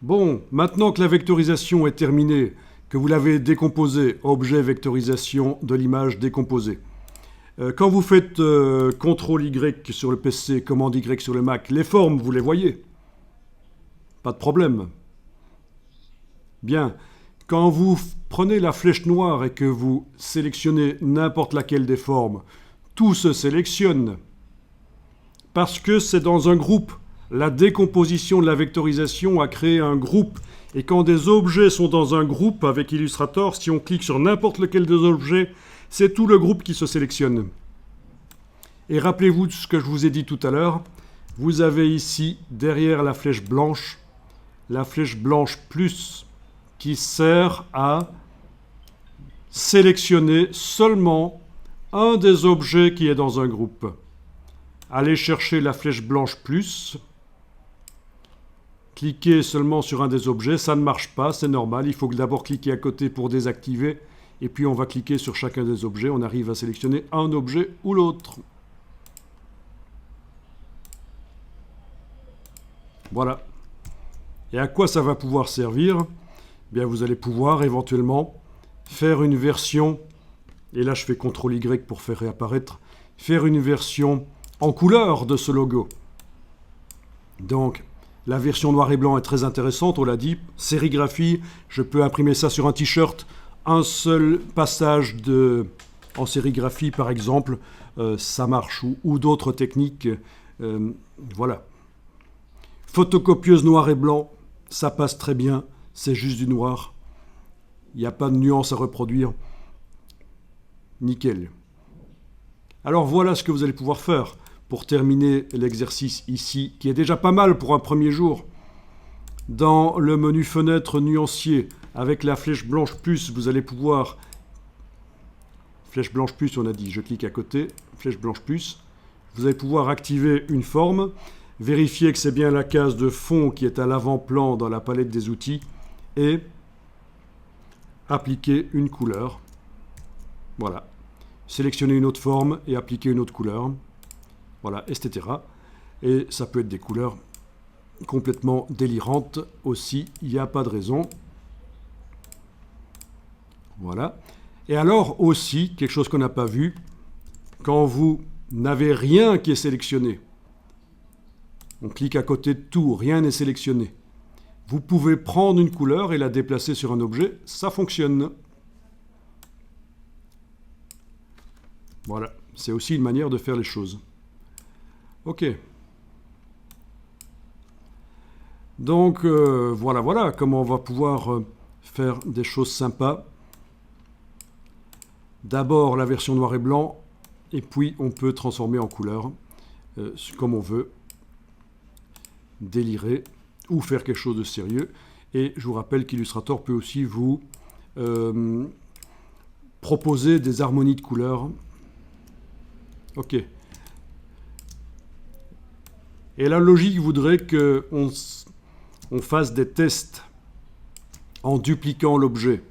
Bon, maintenant que la vectorisation est terminée, que vous l'avez décomposé, objet vectorisation de l'image décomposée. Quand vous faites CTRL Y sur le PC, commande Y sur le Mac, les formes, vous les voyez. Pas de problème. Bien. Quand vous prenez la flèche noire et que vous sélectionnez n'importe laquelle des formes, tout se sélectionne. Parce que c'est dans un groupe. La décomposition de la vectorisation a créé un groupe. Et quand des objets sont dans un groupe avec Illustrator, si on clique sur n'importe lequel des objets, c'est tout le groupe qui se sélectionne. Et rappelez-vous de ce que je vous ai dit tout à l'heure. Vous avez ici, derrière la flèche blanche plus, qui sert à sélectionner seulement un des objets qui est dans un groupe. Allez chercher la flèche blanche plus, cliquez seulement sur un des objets, ça ne marche pas, c'est normal, il faut d'abord cliquer à côté pour désactiver, et puis on va cliquer sur chacun des objets, on arrive à sélectionner un objet ou l'autre. Voilà. Et à quoi ça va pouvoir servir ? Bien, vous allez pouvoir éventuellement faire une version, et là je fais CTRL Y pour faire réapparaître, faire une version en couleur de ce logo. Donc, la version noir et blanc est très intéressante, on l'a dit, sérigraphie, je peux imprimer ça sur un t-shirt, un seul passage en sérigraphie par exemple, ça marche, ou d'autres techniques, voilà. Photocopieuse noir et blanc, ça passe très bien. C'est juste du noir. Il n'y a pas de nuance à reproduire. Nickel. Alors voilà ce que vous allez pouvoir faire pour terminer l'exercice ici, qui est déjà pas mal pour un premier jour. Dans le menu fenêtre nuancier, avec la flèche blanche plus, vous allez pouvoir... Flèche blanche plus, on a dit, je clique à côté, flèche blanche plus. Vous allez pouvoir activer une forme, vérifier que c'est bien la case de fond qui est à l'avant-plan dans la palette des outils, et appliquer une couleur. Voilà. Sélectionner une autre forme et appliquer une autre couleur. Voilà, etc. Et ça peut être des couleurs complètement délirantes aussi, il n'y a pas de raison. Voilà. Et alors aussi, quelque chose qu'on n'a pas vu, quand vous n'avez rien qui est sélectionné, on clique à côté de tout, rien n'est sélectionné. Vous pouvez prendre une couleur et la déplacer sur un objet, ça fonctionne. Voilà, c'est aussi une manière de faire les choses. Ok. Donc, voilà comment on va pouvoir faire des choses sympas. D'abord la version noir et blanc, et puis on peut transformer en couleur, comme on veut, délirer, ou faire quelque chose de sérieux. Et je vous rappelle qu'Illustrator peut aussi vous proposer des harmonies de couleurs. Ok. Et la logique voudrait qu'on fasse des tests en dupliquant l'objet.